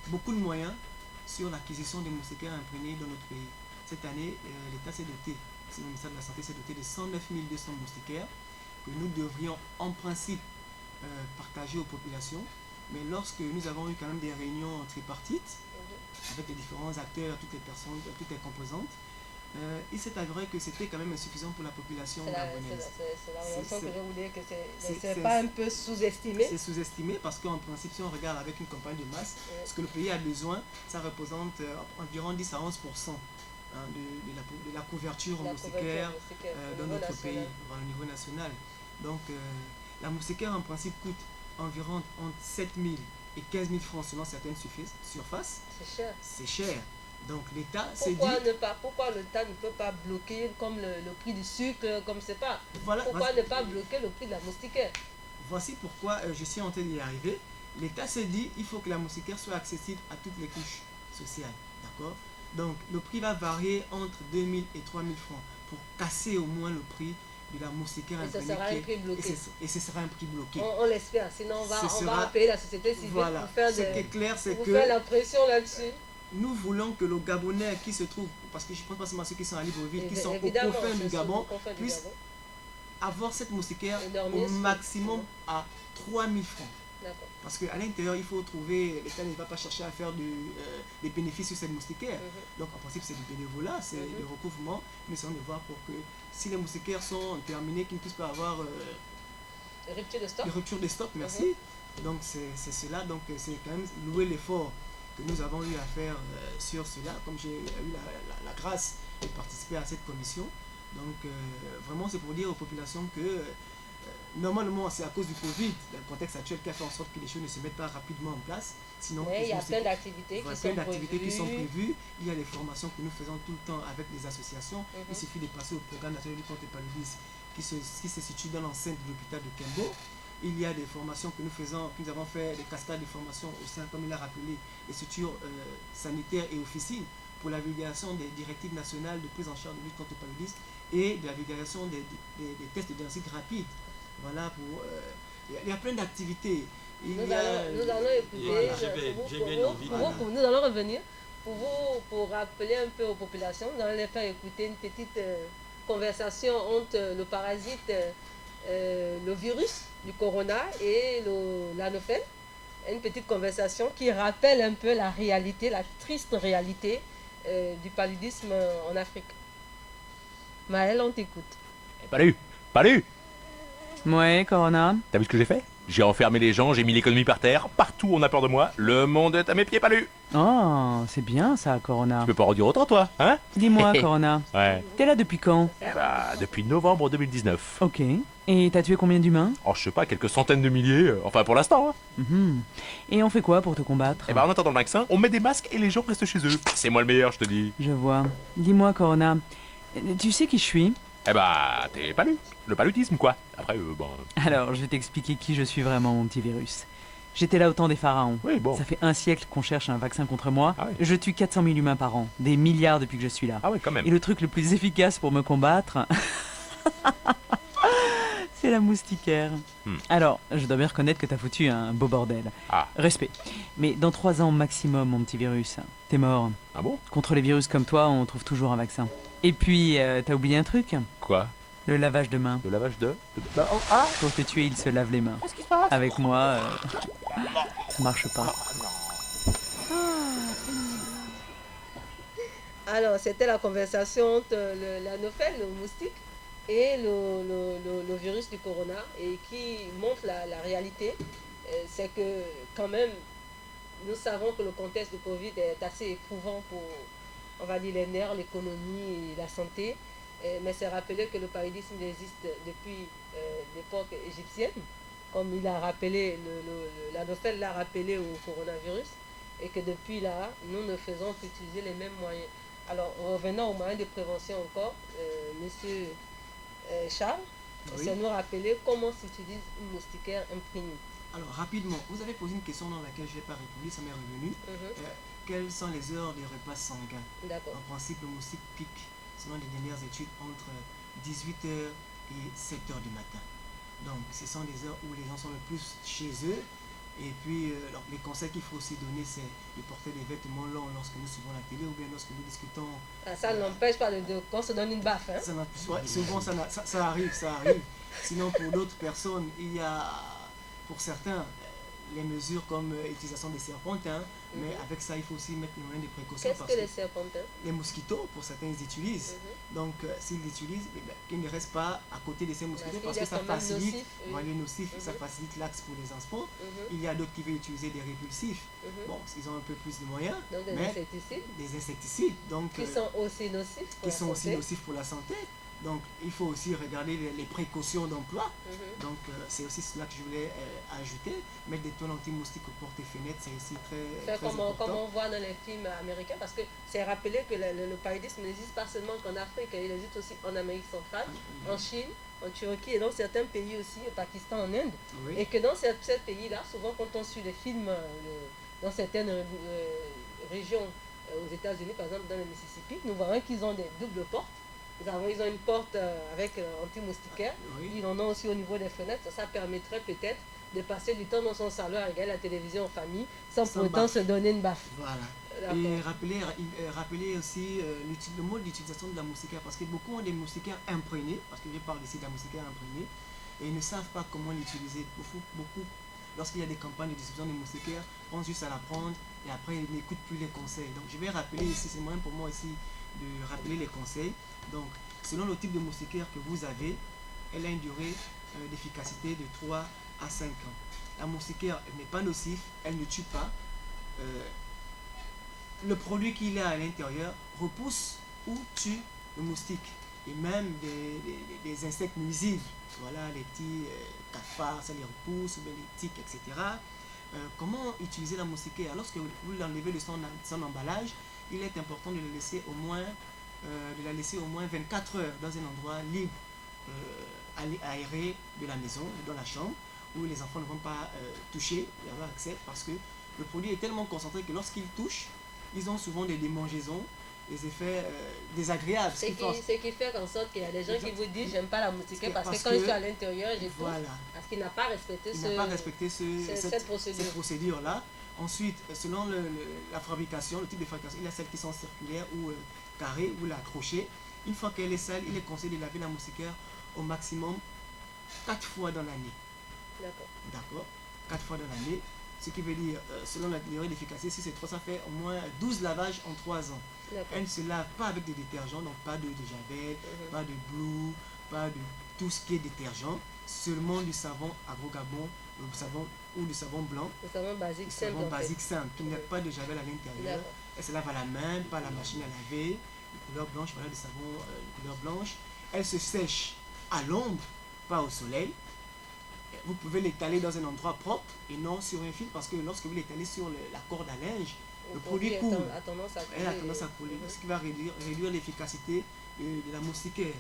beaucoup de moyens sur l'acquisition des moustiquaires imprégnés dans notre pays. Cette année, l'État s'est doté, le ministère de la Santé s'est doté de 109 200 moustiquaires que nous devrions en principe partager aux populations. Mais lorsque nous avons eu quand même des réunions tripartites avec les différents acteurs, toutes les personnes, toutes les composantes, il s'est avéré que c'était quand même insuffisant pour la population gabonaise. C'est la raison que je voulais que c'est pas un peu sous-estimé. C'est sous-estimé parce qu'en principe, si on regarde avec une campagne de masse, ce que le pays a besoin, ça représente environ 10 à 11% de la couverture moustiquaire dans notre pays, au niveau national. Donc, la moustiquaire en principe coûte environ entre 7 000 et 15 000 francs selon certaines surfaces. C'est cher. C'est cher. Donc l'État s'est dit... Pourquoi l'État ne peut pas bloquer comme le prix du sucre, comme c'est pas... Voilà, pourquoi ne pas bloquer le prix de la moustiquaire? Voici pourquoi je suis en train d'y arriver. L'État s'est dit il faut que la moustiquaire soit accessible à toutes les couches sociales. D'accord? Donc le prix va varier entre 2 000 et 3 000 francs pour casser au moins le prix de la moustiquaire imprégnée. Et ce sera un prix bloqué. Et ce sera un prix bloqué. On l'espère, sinon on va payer la société civile pour faire, faire la pression là-dessus. Nous voulons que le Gabonais qui se trouve, parce que je ne pense pas seulement ceux qui sont à Libreville, qui sont au confin du Gabon, puissent avoir cette moustiquaire au maximum à 3 000 francs. Parce qu'à l'intérieur, il faut trouver, l'État ne va pas chercher à faire des bénéfices sur cette moustiquaire. Donc en principe, c'est du bénévolat, c'est le recouvrement. Nous essayons de voir pour que si les moustiquaires sont terminées, qu'ils ne puissent pas avoir rupture de stock. Merci. Donc c'est cela, donc c'est quand même louer l'effort que nous avons eu à faire sur cela, comme j'ai eu la grâce de participer à cette commission. Donc vraiment c'est pour dire aux populations que normalement c'est à cause du Covid, le contexte actuel qui a fait en sorte que les choses ne se mettent pas rapidement en place. Sinon, il y a plein d'activités qui sont prévues. Il y a des formations que nous faisons tout le temps avec des associations. Il suffit de passer au programme national du contre le paludisme qui se situe dans l'enceinte de l'hôpital de Kembo. Il y a des formations que nous avons fait des cascades de formation au sein, comme il a rappelé, des structures sanitaires et officines pour la vulgarisation des directives nationales de prise en charge de lutte contre le paludisme et de la vulgarisation des tests de diagnostic rapide. Voilà, il y a plein d'activités. Nous allons écouter, nous allons revenir pour rappeler un peu aux populations, nous allons les faire écouter une petite conversation entre le parasite, le virus du corona et l'anophèle. Une petite conversation qui rappelle un peu la réalité, la triste réalité du paludisme en Afrique. Maëlle, on t'écoute. Palu! Ouais, Corona. T'as vu ce que j'ai fait? J'ai enfermé les gens, j'ai mis l'économie par terre, partout on a peur de moi, le monde est à mes pieds, Palu! Oh, c'est bien ça, Corona. Tu peux pas en dire autant, toi, hein? Dis-moi, Corona. Ouais. T'es là depuis quand? Depuis novembre 2019. Ok. Et t'as tué combien d'humains? Oh, je sais pas, quelques centaines de milliers, enfin pour l'instant. Hein. Et on fait quoi pour te combattre? En attendant le vaccin, on met des masques et les gens restent chez eux. C'est moi le meilleur, je te dis. Je vois. Dis-moi, Corona, tu sais qui je suis? T'es Palu. Le paludisme, quoi. Après, Alors, je vais t'expliquer qui je suis vraiment, mon petit virus. J'étais là au temps des pharaons. Oui, bon. Ça fait un siècle qu'on cherche un vaccin contre moi. Ah ouais. Je tue 400 000 humains par an. Des milliards depuis que je suis là. Ah ouais, quand même. Et le truc le plus efficace pour me combattre... c'est la moustiquaire. Alors, je dois bien reconnaître que t'as foutu un beau bordel. Respect. Mais dans 3 ans maximum, mon petit virus, t'es mort. Ah bon? Contre les virus comme toi, on trouve toujours un vaccin. Et puis, t'as oublié un truc? Quoi? Le lavage de mains. Le lavage de... Pour te tuer, il se lave les mains. Qu'est-ce qui se passe? Avec moi, ça marche pas. Alors, c'était la conversation entre l'anophèle, le moustique, et le virus du corona, et qui montre la réalité. C'est que, quand même, nous savons que le contexte de Covid est assez éprouvant pour, on va dire, les nerfs, l'économie et la santé. Mais c'est rappelé que le paludisme existe depuis l'époque égyptienne. comme il a rappelé, la Nofel l'a rappelé au coronavirus, et que depuis là, nous ne faisons qu'utiliser les mêmes moyens. Alors, revenons aux moyens de prévention encore, monsieur Charles, c'est nous rappeler comment s'utilise une moustiquaire imprégnée. Alors, rapidement, vous avez posé une question dans laquelle je n'ai pas répondu, ça m'est revenu. Quelles sont les heures des repas sanguins? En principe, le moustique pique, selon les dernières études, entre 18h et 7h du matin. Donc, ce sont des heures où les gens sont le plus chez eux. Et puis, les conseils qu'il faut aussi donner, c'est de porter des vêtements longs lorsque nous suivons la télé ou bien lorsque nous discutons. Ça n'empêche pas qu'on se donne une baffe. Hein? Souvent, ça arrive. Sinon, pour d'autres personnes, il y a, pour certains, les mesures comme l'utilisation des serpentins, mais avec ça, il faut aussi mettre les moyens de précaution. Qu'est-ce que les serpentins? Les mosquitos, pour certains, ils utilisent. Donc, s'ils l'utilisent, qu'ils ne restent pas à côté de ces mosquitos parce que ça facilite, les nocifs, ça facilite l'axe pour les enfants. Il y a d'autres qui veulent utiliser des répulsifs. Bon, ils ont un peu plus de moyens. Donc, des insecticides. Donc, qui sont aussi nocifs pour la santé. Nocifs pour la santé. Donc, il faut aussi regarder les précautions d'emploi. Donc, c'est aussi cela que je voulais ajouter. Mettre des toiles anti-moustiques aux portes et fenêtres, c'est aussi très important. Comme on voit dans les films américains, parce que c'est rappelé que le paludisme n'existe pas seulement qu'en Afrique, il existe aussi en Amérique centrale, en Chine, en Turquie et dans certains pays aussi, au Pakistan, en Inde. Et que dans ces pays-là, souvent quand on suit les films dans certaines régions aux États-Unis, par exemple dans le Mississippi, nous voyons qu'ils ont des doubles portes. Ils ont une porte avec anti-moustiquaire. Ils en ont aussi au niveau des fenêtres. Ça permettrait peut-être de passer du temps dans son salon à regarder la télévision en famille sans pour autant se donner une baffe. Voilà. Et rappeler aussi le mode d'utilisation de la moustiquaire, parce que beaucoup ont des moustiquaires imprégnés, parce que je parle ici de la moustiquaire imprégnée, et ils ne savent pas comment l'utiliser. Beaucoup, lorsqu'il y a des campagnes de distribution de moustiquaires, pensent juste à la prendre et après ils n'écoutent plus les conseils. Donc je vais rappeler ici, c'est moyen pour moi ici de rappeler les conseils. Donc, selon le type de moustiquaire que vous avez, elle a une durée d'efficacité de 3 à 5 ans. La moustiquaire n'est pas nocive, elle ne tue pas. Le produit qu'il a à l'intérieur repousse ou tue le moustique. Et même des insectes nuisibles. Voilà, les petits cafards, ça les repousse, ou bien les tiques, etc. Comment utiliser la moustiquaire? Lorsque vous l'enlevez de son emballage, il est important de le laisser de la laisser au moins 24 heures dans un endroit libre, aéré de la maison, dans la chambre, où les enfants ne vont pas toucher et avoir accès, parce que le produit est tellement concentré que lorsqu'ils touchent, ils ont souvent des démangeaisons, des effets désagréables. Ce qui fait en sorte qu'il y a des gens qui vous disent j'aime pas la moustiquaire parce que quand je suis à l'intérieur, j'ai tout. Parce qu'il n'a pas respecté, cette procédure-là. Ensuite, selon la fabrication, le type de fabrication, il y a celles qui sont circulaires ou carrées, ou l'accrocher. Une fois qu'elle est sale, il est conseillé de laver la moustiquaire au maximum 4 fois dans l'année. D'accord. 4 fois dans l'année. Ce qui veut dire, selon la durée d'efficacité, si c'est 3, ça fait au moins 12 lavages en 3 ans. Elle ne se lave pas avec des détergents, donc pas de javel, pas de Blue, pas de tout ce qui est détergent, seulement du savon Agrogabon, ou du savon blanc. Le savon basique simple. Il n'y a pas de javel à l'intérieur. Elle se lave à la main, pas à la machine à laver, de couleur blanche, voilà, du savon de couleur blanche. Elle se sèche à l'ombre, pas au soleil. Vous pouvez l'étaler dans un endroit propre et non sur un fil, parce que lorsque vous l'étalez sur la corde à linge, le produit coule. Elle a tendance à couler. Ce qui va réduire l'efficacité de la moustiquaire.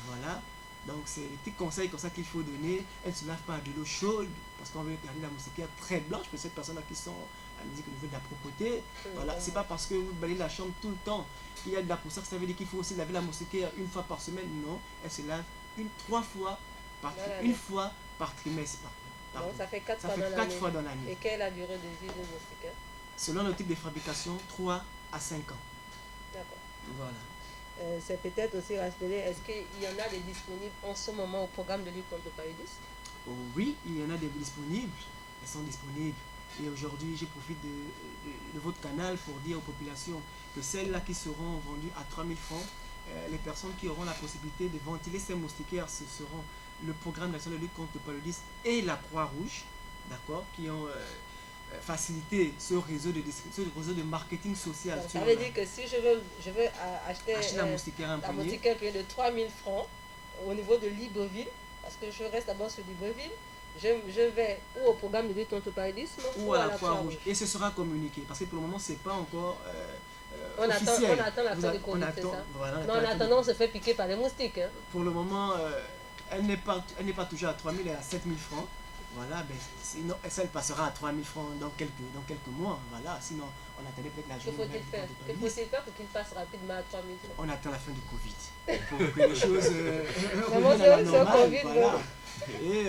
Voilà. Donc c'est les petits conseils comme ça qu'il faut donner. Elle ne se lave pas à de l'eau chaude, parce qu'on veut garder la moustiquaire très blanche pour ces personnes-là qui sont à musique au niveau de la propreté. Voilà. C'est pas parce que vous balayez la chambre tout le temps qu'il y a de la poussière, ça veut dire qu'il faut aussi laver la moustiquaire une fois par semaine. Non, elle se lave 3 fois par une fois par trimestre. Donc ça fait 4 fois dans l'année. Et quelle est la durée de vie de moustiquaire? Selon le type de fabrication, 3 à 5 ans. D'accord. Voilà. C'est peut-être aussi rappeler, est-ce qu'il y en a des disponibles en ce moment au programme de lutte contre le paludisme? Oui, il y en a des disponibles. Elles sont disponibles. Et aujourd'hui, je profite de votre canal pour dire aux populations que celles-là qui seront vendues à 3 000 francs, les personnes qui auront la possibilité de ventiler ces moustiquaires, ce seront le programme national de lutte contre le paludisme et la Croix-Rouge, d'accord, qui ont facilité ce réseau de marketing social. Donc, ça veut dire que si je veux acheter la moustiquaire qui est de 3 000 francs au niveau de Libreville, parce que je reste d'abord sur Libreville, je vais ou au programme de lutte contre le paludisme ou à la Croix-Rouge. Et ce sera communiqué parce que pour le moment, c'est pas encore on officiel. Attend la fin du Covid, c'est ça? Voilà, non, en attendant, on se fait piquer par les moustiques. Hein. Pour le moment, elle n'est pas toujours à 3 000, elle est à 7 000 francs. Voilà, ben, sinon, elle passera à 3 000 francs dans quelques mois. Voilà, sinon, on attendait peut-être la journée. Que faut-il faire? Que faut-il faire pour qu'il passe rapidement à 3 000 francs? On attend la fin du Covid. Pour que les choses reviennent à la normale. Voilà. Et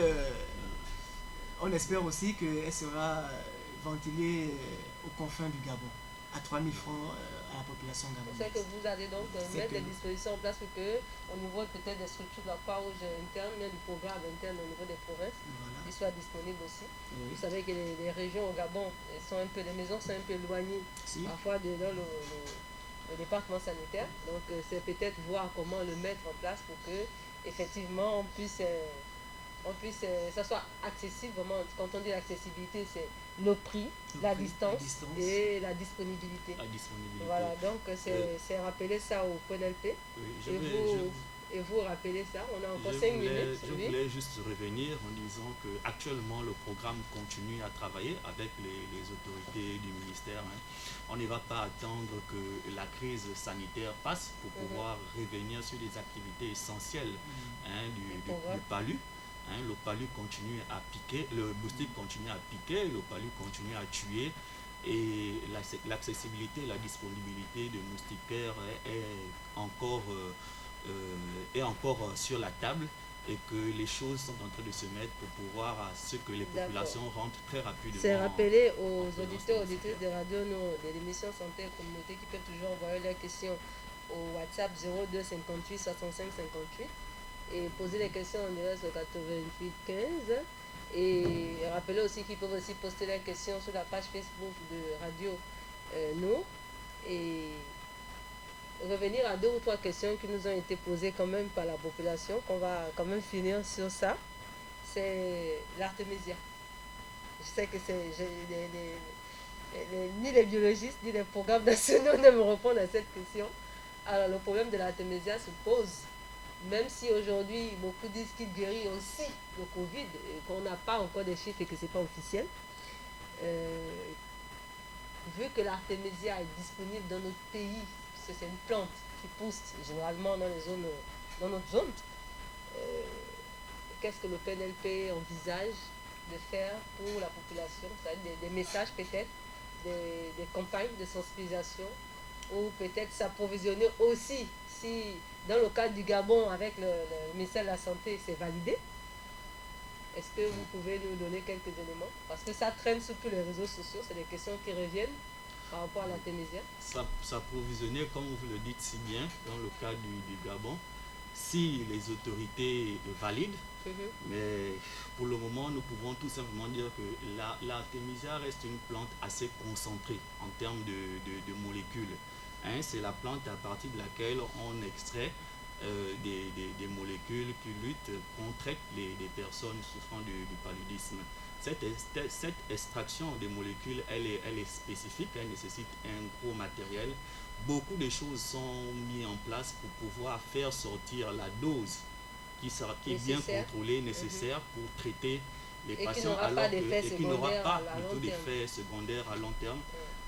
on espère aussi qu'elle sera ventilée aux confins du Gabon, à 3 000 francs à la population gabonaise. C'est que vous allez donc mettre des dispositions en place pour que, au niveau peut-être des structures de la Croix-Rouge interne, mais du programme interne au niveau des provinces, voilà, ils soient disponibles aussi. Oui. Vous savez que les régions au Gabon, les maisons sont un peu éloignées, parfois dans le département sanitaire. Donc c'est peut-être voir comment le mettre en place pour que effectivement on puisse ça soit accessible. Vraiment, quand on dit l'accessibilité, c'est le prix, la distance et la disponibilité. Voilà, donc c'est rappeler ça au PNLP. Oui, et vous rappelez ça. On a encore 5 minutes. Je voulais juste revenir en disant qu'actuellement le programme continue à travailler avec les autorités du ministère. Hein. On ne va pas attendre que la crise sanitaire passe pour pouvoir revenir sur des activités essentielles du palu. Hein, le palu continue à piquer, le moustique continue à piquer, le palu continue à tuer et l'accessibilité, la disponibilité de moustiquaires est encore sur la table et que les choses sont en train de se mettre pour pouvoir à ce que les populations rentrent très rapidement. C'est rappeler aux auditeurs, auditrices de radio, de l'émission Santé et Communauté qui peuvent toujours envoyer leurs questions au WhatsApp 02 58 65 58 et poser les questions en direct au 88 15 et rappeler aussi qu'ils peuvent aussi poster leurs questions sur la page Facebook de Radio Nous et revenir à 2 ou 3 questions qui nous ont été posées quand même par la population, qu'on va quand même finir sur ça. C'est l'artémisia. Je sais que ni les biologistes ni les programmes nationaux ne me répondent à cette question. Alors le problème de l'artémisia se pose. Même si aujourd'hui beaucoup disent qu'il guérit aussi le Covid et qu'on n'a pas encore des chiffres et que ce n'est pas officiel, vu que l'artémisia est disponible dans notre pays, parce que c'est une plante qui pousse généralement dans notre zone, qu'est-ce que le PNLP envisage de faire pour la population? C'est-à-dire des messages peut-être, des campagnes de sensibilisation, ou peut-être s'approvisionner aussi si dans le cadre du Gabon avec le ministère de la Santé c'est validé. Est-ce que vous pouvez nous donner quelques éléments? Parce que ça traîne sur tous les réseaux sociaux, c'est des questions qui reviennent par rapport à l'artémisia. S'approvisionner, comme vous le dites si bien, dans le cadre du Gabon, si les autorités valident, mais pour le moment, nous pouvons tout simplement dire que l'artémisia reste une plante assez concentrée en termes de molécules. Hein, c'est la plante à partir de laquelle on extrait des molécules qui luttent contre les personnes souffrant du paludisme. Cette extraction des molécules, elle est spécifique, elle nécessite un gros matériel. Beaucoup de choses sont mises en place pour pouvoir faire sortir la dose qui est bien contrôlée, nécessaire pour traiter les patients, qui n'aura pas d'effets secondaires à long terme.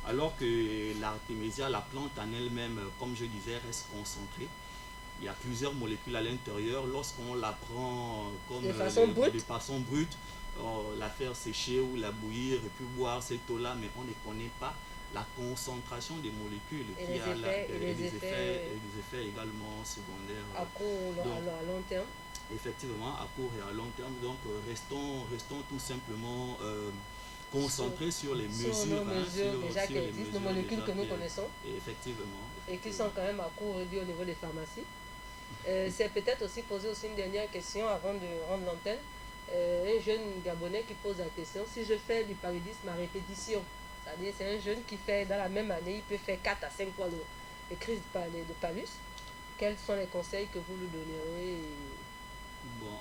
Alors que l'artémisia, la plante en elle-même, comme je disais, reste concentrée. Il y a plusieurs molécules à l'intérieur. Lorsqu'on la prend comme de façon brute, la faire sécher ou la bouillir et puis boire cette eau-là, mais on ne connaît pas la concentration des molécules et les effets également secondaires. À court ou à long terme. Effectivement, à court et à long terme. Donc, restons tout simplement concentrés sur les mesures. Déjà qui existent, nos molécules que nous connaissons. Effectivement. Et qui sont quand même à court réduit au niveau des pharmacies. C'est peut-être aussi poser aussi une dernière question avant de rendre l'antenne. Un jeune Gabonais qui pose la question, si je fais du paludisme à répétition, c'est-à-dire c'est un jeune qui fait dans la même année, il peut faire 4 à 5 fois les crises de palus, quels sont les conseils que vous lui donnerez? Bon,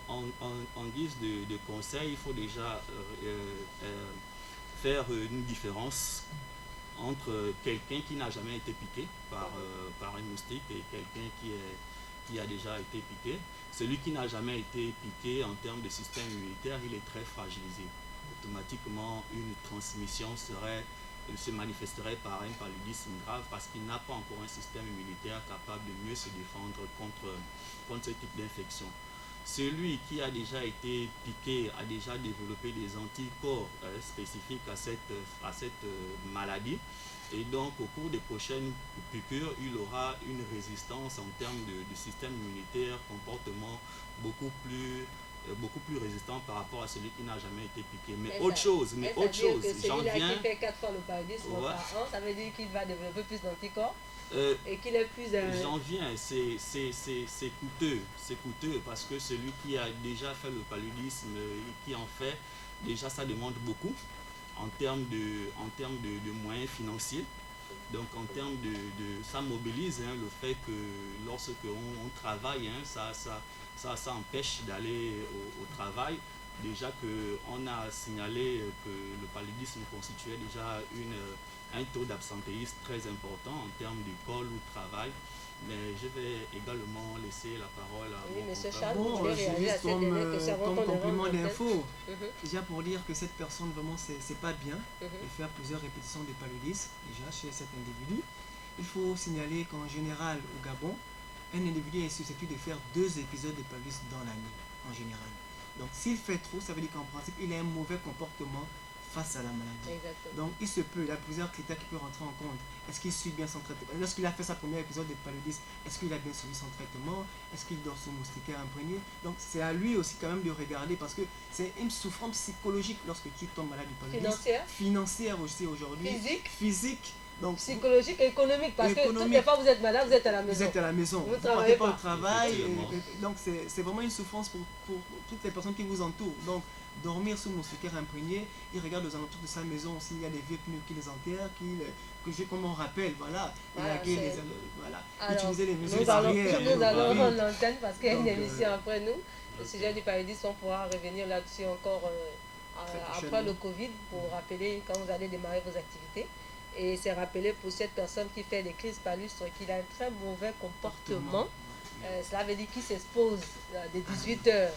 en guise de conseil, il faut déjà faire une différence entre quelqu'un qui n'a jamais été piqué par un moustique et quelqu'un qui a déjà été piqué. Celui qui n'a jamais été piqué en termes de système immunitaire, il est très fragilisé. Automatiquement, une transmission se manifesterait par un paludisme grave parce qu'il n'a pas encore un système immunitaire capable de mieux se défendre contre ce type d'infection. Celui qui a déjà été piqué a déjà développé des anticorps spécifiques à cette maladie. Et donc, au cours des prochaines piqûres, il aura une résistance en termes de système immunitaire, comportement beaucoup plus résistant par rapport à celui qui n'a jamais été piqué. Mais autre chose, j'en viens... qui fait 4 fois le paludisme par an, ça veut dire qu'il va développer plus d'anticorps et qu'il est plus... J'en viens, c'est coûteux parce que celui qui a déjà fait le paludisme, qui en fait, déjà ça demande beaucoup en termes de moyens financiers. Donc en termes ça mobilise le fait que lorsque on travaille, ça empêche d'aller au travail. Déjà qu'on a signalé que le paludisme constituait déjà un taux d'absentéisme très important en termes d'école ou de travail. Mais je vais également laisser la parole à M. Charles, bon, juste comme complément d'info, déjà pour dire que cette personne vraiment c'est pas bien de faire plusieurs répétitions de paludisme déjà chez cet individu. Il faut signaler qu'en général au Gabon, un individu est susceptible de faire 2 épisodes de paludisme dans l'année en général. Donc s'il fait trop, ça veut dire qu'en principe il a un mauvais comportement face à la maladie. Exactement. Donc il se peut, il y a plusieurs critères qui peuvent rentrer en compte. Est-ce qu'il suit bien son traitement? Lorsqu'il a fait sa première épisode de paludisme, est-ce qu'il a bien suivi son traitement? Est-ce qu'il dort sous moustiquaire imprégné? Donc c'est à lui aussi quand même de regarder parce que c'est une souffrance psychologique lorsque tu tombes malade du paludisme. Financière aussi aujourd'hui. Physique. Donc, psychologique et économique parce que toutes les fois vous êtes malade, vous êtes à la maison. Vous êtes à la maison. Vous ne travaillez pas au travail. Donc c'est vraiment une souffrance pour toutes les personnes qui vous entourent. Donc dormir sous moustiquaire imprégné, il regarde aux alentours de sa maison s'il y a des vieux pneus qui les enterrent, comme on rappelle, voilà. Utiliser les mesures barrières. Nous allons rendre l'antenne parce qu'il y a une émission après nous. Le sujet du paludisme, on pourra revenir là-dessus encore après le Covid pour rappeler quand vous allez démarrer vos activités. Et c'est rappelé pour cette personne qui fait des crises palustres qu'il a un très mauvais comportement. Cela veut dire qu'il s'expose de 18h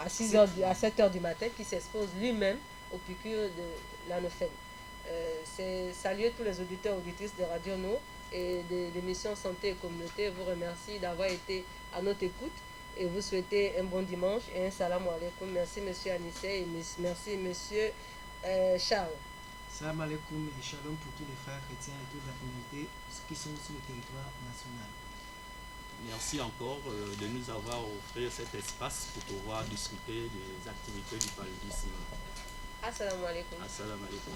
à 6h, à 7h du matin, qu'il s'expose lui-même aux piqûres de l'anophène. Saluer tous les auditeurs et auditrices de Radio No et de l'émission Santé et Communauté. Vous remercie d'avoir été à notre écoute et vous souhaitez un bon dimanche et un salam alaikum. Merci M. Anissé et merci M. Charles. Salam alaikum et shalom pour tous les frères chrétiens et toute la communauté qui sont sur le territoire national. Merci encore de nous avoir offert cet espace pour pouvoir discuter des activités du paludisme. Assalamu alaikum. Assalamu alaikum.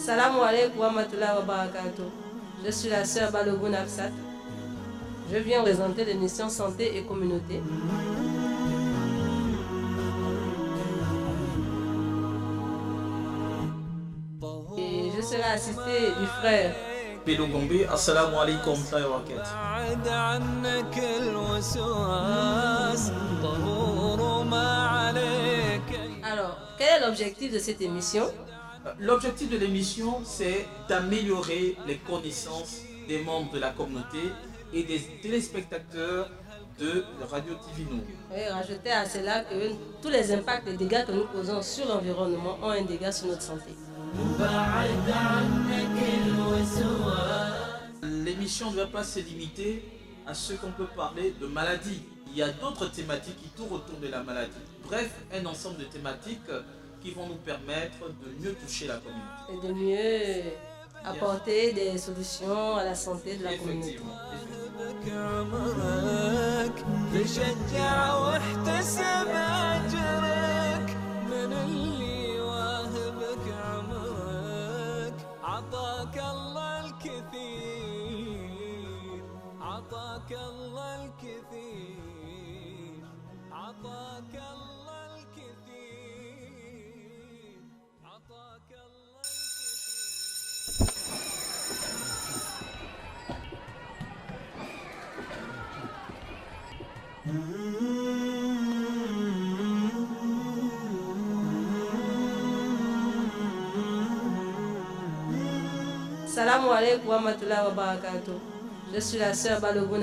Salam alaikum wa rahmatullahi wa barakatuh. Je suis la sœur Balogun Nafsat. Je viens présenter l'émission Santé et Communauté. Et je serai assisté du frère Bello Gombe. Assalamu alaikum wa barakatuh. Alors, quel est l'objectif de cette émission? L'objectif de l'émission, c'est d'améliorer les connaissances des membres de la communauté et des téléspectateurs de Radio Divino. Oui, rajouter à cela que tous les impacts et dégâts que nous causons sur l'environnement ont un dégât sur notre santé. L'émission ne va pas se limiter à ce qu'on peut parler de maladie. Il y a d'autres thématiques qui tournent autour de la maladie. Bref, un ensemble de thématiques qui vont nous permettre de mieux toucher la communauté. Et de mieux apporter des solutions à la santé de la communauté. عطاك الله الكثير Assalamu alaikum wa rahmatullahi wa barakatuh. Je suis la sœur Balogun